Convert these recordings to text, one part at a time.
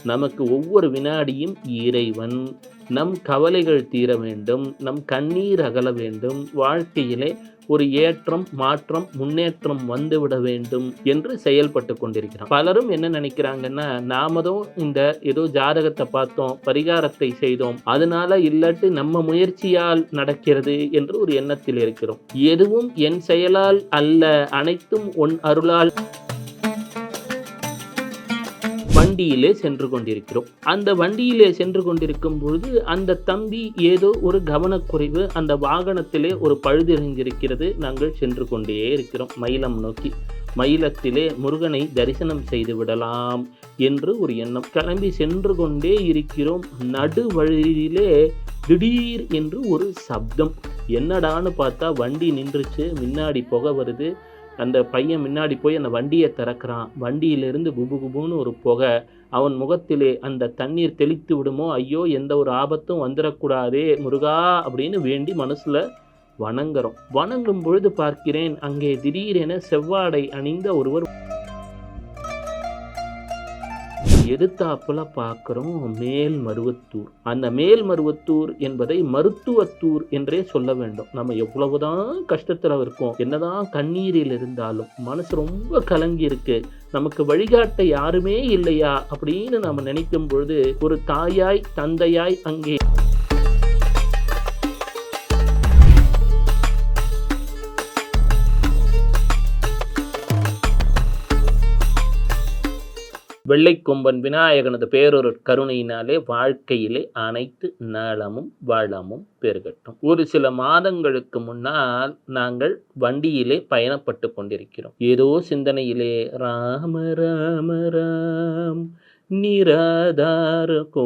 நமக்கு ஒவ்வொரு வினாடியும் இறைவன் நம் கவலைகள் தீர வேண்டும், நம் கண்ணீர் அகல வேண்டும், வாழ்க்கையிலே ஒரு ஏற்றம், மாற்றம், முன்னேற்றம் வந்துவிட வேண்டும் என்று செயல்பட்டு கொண்டிருக்கிறான். பலரும் என்ன நினைக்கிறாங்கன்னா, நாமதும் இந்த ஏதோ ஜாதகத்தை பார்த்தோம், பரிகாரத்தை செய்தோம், அதனால இல்லாட்டி நம்ம முயற்சியால் நடக்கிறது என்று ஒரு எண்ணத்தில் இருக்கிறோம். எதுவும் என் செயலால் அல்ல, அனைத்தும் உன் அருளால். வண்டியிலே சென்று கொண்டிருக்கிறோம். அந்த வண்டியிலே சென்று கொண்டிருக்கும் பொழுது அந்த தம்பி ஏதோ ஒரு கவனக்குறைவு, அந்த வாகனத்திலே ஒரு பழுதடைந்திருக்கிறது. நாங்கள் சென்று கொண்டே இருக்கிறோம் மயிலம் நோக்கி. மயிலத்திலே முருகனை தரிசனம் செய்து விடலாம் என்று ஒரு எண்ணம். கிளம்பி சென்று கொண்டே இருக்கிறோம். நடு வழியிலே திடீர் என்று ஒரு சப்தம். என்னடான்னு பார்த்தா வண்டி நின்றுச்சு, முன்னாடி புகை வருது. அந்த பையன் முன்னாடி போய் அந்த வண்டியை திறக்கிறான். வண்டியிலிருந்து குபு குபுன்னு ஒரு புகை. அவன் முகத்திலே அந்த தண்ணீர் தெளித்து விடுமோ, ஐயோ எந்த ஒரு ஆபத்தும் வந்துடக்கூடாதே முருகா அப்படின்னு வேண்டி மனசுல வணங்குறோம். வணங்கும் பொழுது பார்க்கிறேன், அங்கே திடீரென செவ்வாடை அணிந்த ஒருவர். எதிர்த்தாப்புல பார்க்கிறோம் மேல்மருவத்தூர். அந்த மேல்மருவத்தூர் என்பதை மருத்துவத்தூர் என்றே சொல்ல வேண்டும். நம்ம எவ்வளவுதான் கஷ்டத்துல இருக்கோம், என்னதான் கண்ணீரில் இருந்தாலும் மனசு ரொம்ப கலங்கி இருக்கு, நமக்கு வழிகாட்ட யாருமே இல்லையா அப்படின்னு நம்ம நினைக்கும் பொழுது ஒரு தாயாய் தந்தையாய் அங்கே வெள்ளைக்கொம்பன் விநாயகனது பேரொரு கருணையினாலே வாழ்க்கையிலே அனைத்து நலமும் வளமும் பெருகட்டும். ஒரு சில மாதங்களுக்கு முன்னால் நாங்கள் வண்டியிலே பயணப்பட்டு கொண்டிருக்கிறோம். ஏதோ சிந்தனையிலே ராம ராம ராம் நிராதார கோ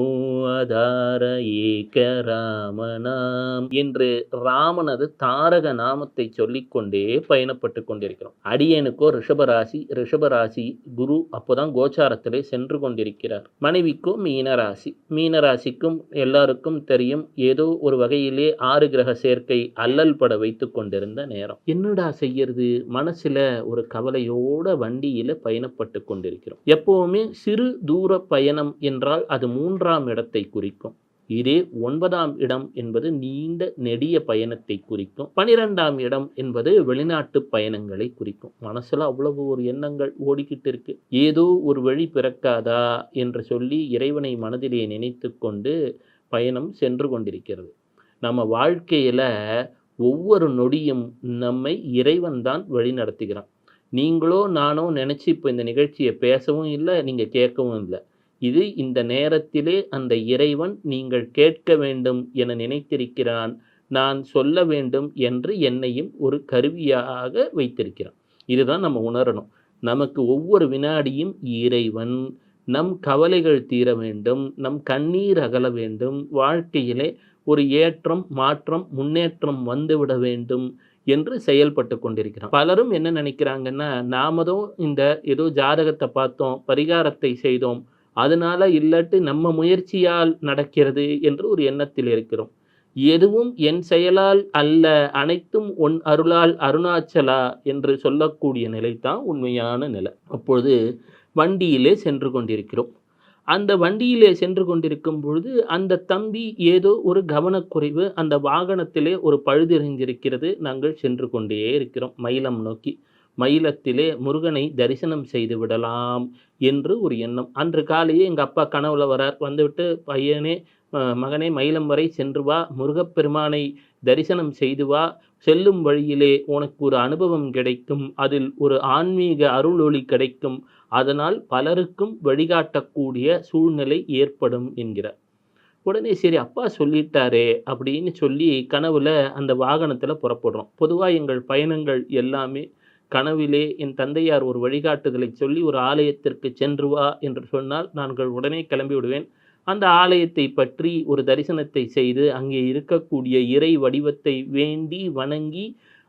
ஆதார ஏக ராமநாம் என்று ராமனது தாரக நாமத்தை சொல்லிக்கொண்டே பயணப்பட்டு கொண்டிருக்கிறோம். அடியனுக்கோ ரிஷபராசி குரு அப்போதான் கோச்சாரத்திலே சென்று கொண்டிருக்கிறார். மனைவிக்கோ மீனராசி. மீனராசிக்கும் எல்லாருக்கும் தெரியும், ஏதோ ஒரு வகையிலே 6 கிரக சேர்க்கை அல்லல் பட வைத்து கொண்டிருந்த நேரம். என்னடா செய்யறது, மனசுல ஒரு கவலையோட வண்டியில பயணப்பட்டு கொண்டிருக்கிறோம். எப்பவுமே சிறு தூர பயணம் என்றால் அது 3ஆம் இடத்தை குறிக்கும். இதே 9ஆம் இடம் என்பது நீண்ட நெடிய பயணத்தை குறிக்கும். 12ஆம் இடம் என்பது வெளிநாட்டு பயணங்களை குறிக்கும். மனசுல அவ்வளவு ஒரு எண்ணங்கள் ஓடிக்கிட்டு இருக்கு. ஏதோ ஒரு வழி பிறக்காதா என்று சொல்லி இறைவனை மனதிலே நினைத்து கொண்டு பயணம் சென்று கொண்டிருக்கிறது. நம்ம வாழ்க்கையில ஒவ்வொரு நொடியும் நம்மை இறைவன் தான் வழி நடத்துகிறான். நீங்களோ நானோ நினைச்சு இப்போ இந்த நிகழ்ச்சியை பேசவும் இல்லை, நீங்க கேட்கவும் இல்லை. இது இந்த நேரத்திலே அந்த இறைவன் நீங்கள் கேட்க வேண்டும் என நினைத்திருக்கிறான், நான் சொல்ல வேண்டும் என்று என்னையும் ஒரு கருவியாக வைத்திருக்கிறான். இதுதான் நம்ம உணரணும். நமக்கு ஒவ்வொரு வினாடியும் இறைவன் நம் கவலைகள் தீர வேண்டும், நம் கண்ணீர் அகல வேண்டும், வாழ்க்கையிலே ஒரு ஏற்றம், மாற்றம், முன்னேற்றம் வந்துவிட வேண்டும் என்று செயல்பட்டு கொண்டிருக்கிறான். பலரும் என்ன நினைக்கிறாங்கன்னா, நாமதும் இந்த ஏதோ ஜாதகத்தை பார்த்தோம், பரிகாரத்தை செய்தோம், அதனால இல்லாட்டி நம்ம முயற்சியால் நடக்கிறது என்று ஒரு எண்ணத்தில் இருக்கிறோம். எதுவும் என் செயலால் அல்ல, அனைத்தும் உன் அருளால் அருணாச்சலா என்று சொல்லக்கூடிய நிலைதான் உண்மையான நிலை. அப்பொழுது வண்டியிலே சென்று கொண்டிருக்கிறோம். அந்த வண்டியிலே சென்று கொண்டிருக்கும் பொழுது அந்த தம்பி ஏதோ ஒரு கவனக்குறைவு, அந்த வாகனத்திலே ஒரு பழுதடைந்திருக்கிறது. நாங்கள் சென்று கொண்டே இருக்கிறோம் மயிலம் நோக்கி. மயிலத்திலே முருகனை தரிசனம் செய்து விடலாம் என்று ஒரு எண்ணம். அன்று காலையே எங்கள் அப்பா கனவுல வரார். வந்துவிட்டு, பையனே மகனே மயிலம் வரை சென்று வா, முருகப்பெருமானை தரிசனம் செய்து வா, செல்லும் வழியிலே உனக்கு ஒரு அனுபவம் கிடைக்கும், அதில் ஒரு ஆன்மீக அருளொளி கிடைக்கும், அதனால் பலருக்கும் வழிகாட்டக்கூடிய சூழ்நிலை ஏற்படும் என்கிறார். உடனே சரி அப்பா சொல்லிட்டாரே அப்படின்னு சொல்லி கனவுல அந்த வாகனத்தில் புறப்படுறோம். பொதுவாக எங்கள் பயணங்கள் எல்லாமே கனவிலே என் தந்தையார் ஒரு வழிகாட்டுதலை சொல்லி ஒரு ஆலயத்திற்கு சென்று வா என்று சொன்னால் நாங்கள் உடனே கிளம்பி விடுவேன். அந்த ஆலயத்தை பற்றி ஒரு தரிசனத்தை செய்து அங்கே இருக்கக்கூடிய இறை வடிவத்தை வேண்டி வணங்கி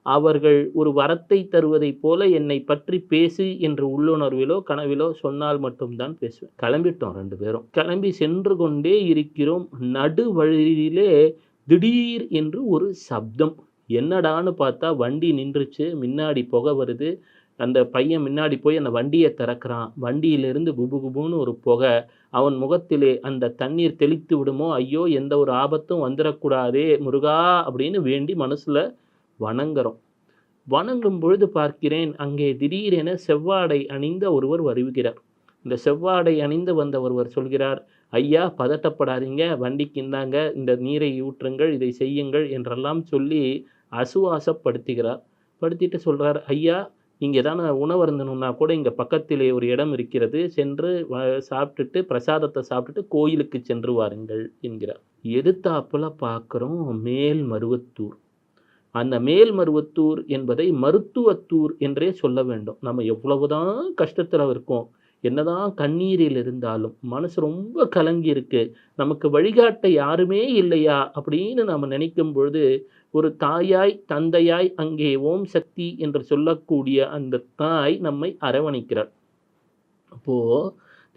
அவர்கள் ஒரு வரத்தை தருவதைப் போல என்னை பற்றி பேசு என்று உள்ளுணர்விலோ கனவிலோ சொன்னால் மட்டும்தான் பேசுவேன். கிளம்பிட்டோம் 2 பேரும். கிளம்பி சென்று கொண்டே இருக்கிறோம். நடு வழியிலே திடீர் என்று ஒரு சப்தம். என்னடான்னு பார்த்தா வண்டி நின்றுச்சு, முன்னாடி புகை வருது. அந்த பையன் முன்னாடி போய் அந்த வண்டிய திறக்கிறான். வண்டியிலிருந்து குபு குபுன்னு ஒரு புகை. அவன் முகத்திலே அந்த தண்ணீர் தெளித்து விடுமோ, ஐயோ! எந்த ஒரு ஆபத்தும் வந்துறக்கூடாதே முருகா! அப்படின்னு வேண்டி மனசுல வணங்குறோம். வணங்கும் பொழுது பார்க்கிறேன், அங்கே திடீரென செவ்வாடை அணிந்த ஒருவர் வருகிறார். இந்த செவ்வாடை அணிந்து வந்த ஒருவர் சொல்கிறார், "ஐயா பதட்டப்படாதீங்க, வண்டிக்கு இந்தாங்க, இந்த நீரை ஊற்றுங்கள், இதை செய்யுங்கள்" என்றெல்லாம் சொல்லி ஆசுவாசப்படுத்துகிறார். படுத்திட்டு சொல்றார், "ஐயா, நீங்க ஏதான உணவு அருந்தணும்னா கூட இங்க பக்கத்திலே ஒரு இடம் இருக்கிறது. சென்று சாப்பிட்டுட்டு பிரசாதத்த சாப்பிட்டுட்டு கோயிலுக்கு சென்று வாருங்கள்" என்கிறார். எதுத்தாப்புல பார்க்கிறோம் மேல்மருவத்தூர். அந்த மேல்மருவத்தூர் என்பதை மருத்துவத்தூர் என்றே சொல்ல வேண்டும். நம்ம எவ்வளவுதான் கஷ்டத்துல இருக்கோம், என்னதான் கண்ணீரில் இருந்தாலும், மனசு ரொம்ப கலங்கி இருக்கு, நமக்கு வழிகாட்ட யாருமே இல்லையா அப்படின்னு நாம நினைக்கும் பொழுது, ஒரு தாயாய், தந்தையாய் அங்கே ஓம் சக்தி என்று சொல்லக்கூடிய அந்த தாய் நம்மை அரவணைக்கிறார். அப்போ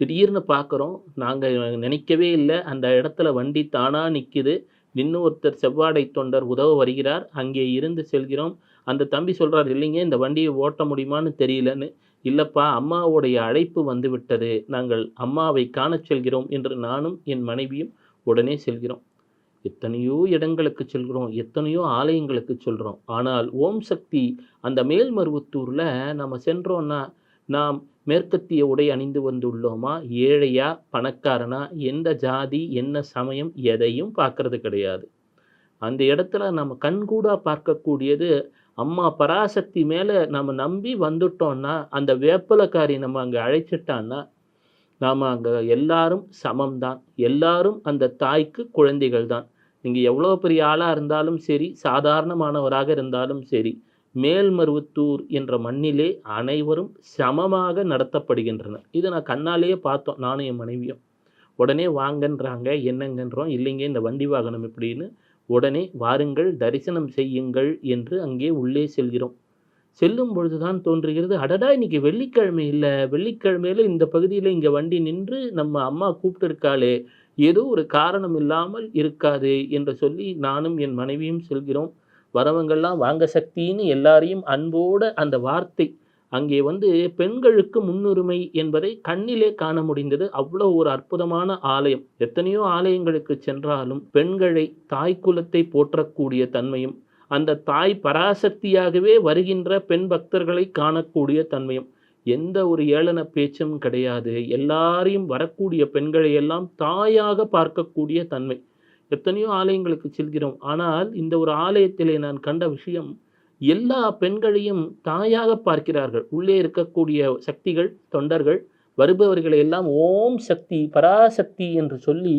திடீர்னு பார்க்குறோம், நாங்க நினைக்கவே இல்ல, அந்த இடத்துல வண்டி தானா நிக்குது. இன்னும் ஒருத்தர் செவ்வாடை தொண்டர் உதவ வருகிறார். அங்கே இருந்து செல்கிறோம். அந்த தம்பி சொல்றார், "இல்லைங்க, இந்த வண்டிய ஓட்ட முடியுமான்னு தெரியலன்னு." "இல்லப்பா, அம்மாவுடைய அழைப்பு வந்துவிட்டது. நாங்கள் அம்மாவை காணச் செல்கிறோம்" என்று நானும் என் மனைவியும் உடனே செல்கிறோம். எத்தனையோ இடங்களுக்கு செல்கிறோம், எத்தனையோ ஆலயங்களுக்கு சொல்றோம். ஆனால் ஓம் சக்தி அந்த மேல்மருவத்தூர்ல நம்ம சென்றோம்னா, நாம் மேற்கத்திய உடை அணிந்து வந்துள்ளோமா? ஏழையா? பணக்காரனா? எந்த ஜாதி? என்ன சமயம்? எதையும் பார்க்கறது கிடையாது. அந்த இடத்துல நம்ம கண்கூடா பார்க்கக்கூடியது, அம்மா பராசக்தி மேல நம்ம நம்பி வந்துட்டோம்னா, அந்த வேப்பிலக்காரி நம்ம அங்க அழைச்சிட்டான்னா, நாம அங்க எல்லாரும் சமம் தான். எல்லாரும் அந்த தாய்க்கு குழந்தைகள் தான். நீங்க எவ்வளோ பெரிய ஆளா இருந்தாலும் சரி, சாதாரணமானவராக இருந்தாலும் சரி, மேல்மருவத்தூர் என்ற மண்ணிலே அனைவரும் சமமாக நடத்தப்படுகின்றனர். இத நான் கண்ணாலேயே பார்த்தோம், நானும் என் மனைவியும். உடனே வாங்கன்றாங்க. என்னங்கன்றோம். இல்லைங்க, இந்த வண்டி வாகனம் இப்படின்னு. உடனே வாருங்கள், தரிசனம் செய்யுங்கள் என்று அங்கே உள்ளே செல்கிறோம். செல்லும் பொழுது தான் தோன்றுகிறது, அடடா! இன்னைக்கு வெள்ளிக்கிழமை இல்ல. வெள்ளிக்கிழமையில இந்த பகுதியில இங்க வண்டி நின்று நம்ம அம்மா கூப்பிட்டுருக்காளே! ஏதோ ஒரு காரணம் இல்லாமல் இருக்காது என்று சொல்லி நானும் என் மனைவியும் செல்கிறோம். வரவங்கெல்லாம் வாங்க சக்தின்னு எல்லாரையும் அன்போட அந்த வார்த்தை அங்கே வந்து பெண்களுக்கு முன்னுரிமை என்பதை கண்ணிலே காண முடிந்தது. அவ்வளோ ஒரு அற்புதமான ஆலயம். எத்தனையோ ஆலயங்களுக்கு சென்றாலும் பெண்களை, தாய் குலத்தை போற்றக்கூடிய தன்மையும், அந்த தாய் பராசக்தியாகவே வருகின்ற பெண் பக்தர்களை காணக்கூடிய தன்மையும், எந்த ஒரு ஏளன பேச்சும் கிடையாது. எல்லாரையும் வரக்கூடிய பெண்களை எல்லாம் தாயாக பார்க்கக்கூடிய தன்மை. எத்தனையோ ஆலயங்களுக்கு செல்கிறோம். ஆனால் இந்த ஒரு ஆலயத்திலே நான் கண்ட விஷயம், எல்லா பெண்களையும் தாயாக பார்க்கிறார்கள். உள்ளே இருக்கக்கூடிய சக்திகள், தொண்டர்கள் வருபவர்களை எல்லாம் ஓம் சக்தி, பராசக்தி என்று சொல்லி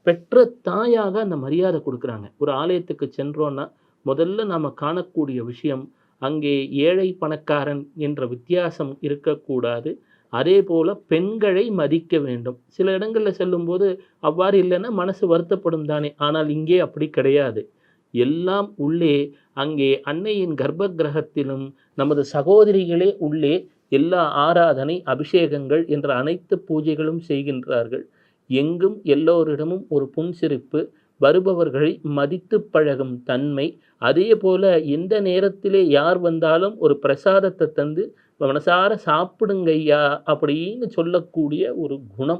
பெற்ற தாயாக அந்த மரியாதை குடுக்குறாங்க. ஒரு ஆலயத்துக்கு சென்றோம்னா, முதல்ல நாம காணக்கூடிய விஷயம், அங்கே ஏழை, பணக்காரன் என்ற வித்தியாசம் இருக்கக்கூடாது. அதேபோல பெண்களை மதிக்க வேண்டும். சில இடங்கள்ல செல்லும்போது அவ்வாறு இல்லன்னா மனசு வருத்தப்படும் தானே! ஆனால் இங்கே அப்படி கிடையாது. எல்லாம் உள்ளே அங்கே அன்னையின் கர்ப்ப கிரகத்திலும் நமது சகோதரிகளே உள்ளே எல்லா ஆராதனை, அபிஷேகங்கள் என்ற அனைத்து பூஜைகளும் செய்கின்றார்கள். எங்கும் எல்லோரிடமும் ஒரு புன்சிரிப்பு, வருபவர்களை மதித்து பழகும் தன்மை, அதேபோல எந்த நேரத்திலே யார் வந்தாலும் ஒரு பிரசாதத்தை தந்து மனசார சாப்பிடுங்கய்யா அப்படின்னு சொல்லக்கூடிய ஒரு குணம்.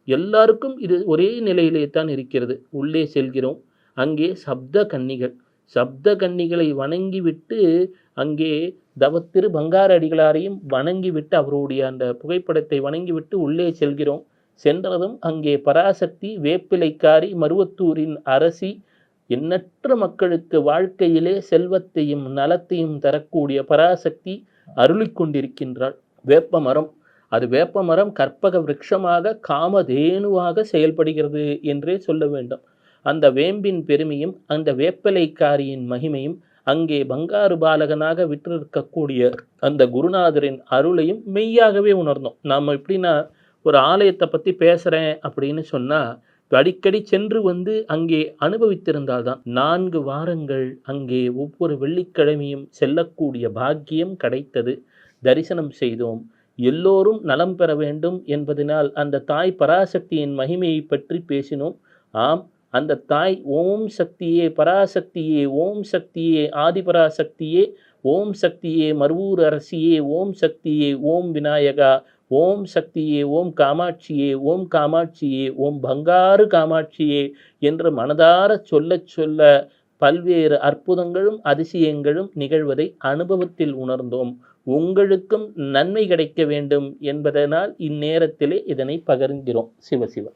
எல்லாருக்கும் இது ஒரே நிலையிலே தான் இருக்கிறது. உள்ளே செல்கிறோம். அங்கே சப்த கன்னிகள். சப்த கன்னிகளை வணங்கிவிட்டு அங்கே தவத்திரு பங்கார அடிகளாரையும் வணங்கிவிட்டு அவருடைய அந்த புகைப்படத்தை வணங்கிவிட்டு உள்ளே செல்கிறோம். சென்றதும் அங்கே பராசக்தி, வேப்பிலைக்காரி, மருவத்தூரின் அரசி, எண்ணற்ற மக்களுக்கு வாழ்க்கையிலே செல்வத்தையும் நலத்தையும் தரக்கூடிய பராசக்தி அருளிக் கொண்டிருக்கின்றாள். வேப்பமரம், அது வேப்பமரம் கற்பக விருட்சமாக காமதேனுவாக செயல்படுகிறது என்றே சொல்ல வேண்டும். அந்த வேம்பின் பெருமையும், அந்த வேப்பிலைக்காரியின் மகிமையும், அங்கே பங்காரு பாலகனாக விற்றிருக்கக்கூடிய அந்த குருநாதரின் அருளையும் மெய்யாகவே உணர்ந்தோம். நாம எப்படின்னா, ஒரு ஆலயத்தை பத்தி பேசுறேன் அப்படின்னு சொன்னா, அடிக்கடி சென்று வந்து அங்கே அனுபவித்திருந்தால் தான். 4 வாரங்கள் அங்கே ஒவ்வொரு வெள்ளிக்கிழமையும் செல்லக்கூடிய பாக்கியம் கிடைத்தது. தரிசனம் செய்தோம். எல்லோரும் நலம் பெற வேண்டும் என்பதனால் அந்த தாய் பராசக்தியின் மகிமையை பற்றி பேசினோம். ஆம், அந்த தாய் ஓம் சக்தியே, பராசக்தியே, ஓம் சக்தியே, ஆதிபராசக்தியே, ஓம் சக்தியே மருவூர் அரசியே, ஓம் சக்தியே, ஓம் விநாயகா, ஓம் சக்தியே, ஓம் காமாட்சியே, ஓம் காமாட்சியே, ஓம் பங்காரு காமாட்சியே என்று மனதார சொல்லச் சொல்ல பல்வேறு அற்புதங்களும் அதிசயங்களும் நிகழ்வதை அனுபவத்தில் உணர்ந்தோம். உங்களுக்கும் நன்மை கிடைக்க வேண்டும் என்பதனால் இந்நேரத்திலே இதனை பகிர்கிறோம். சிவசிவ.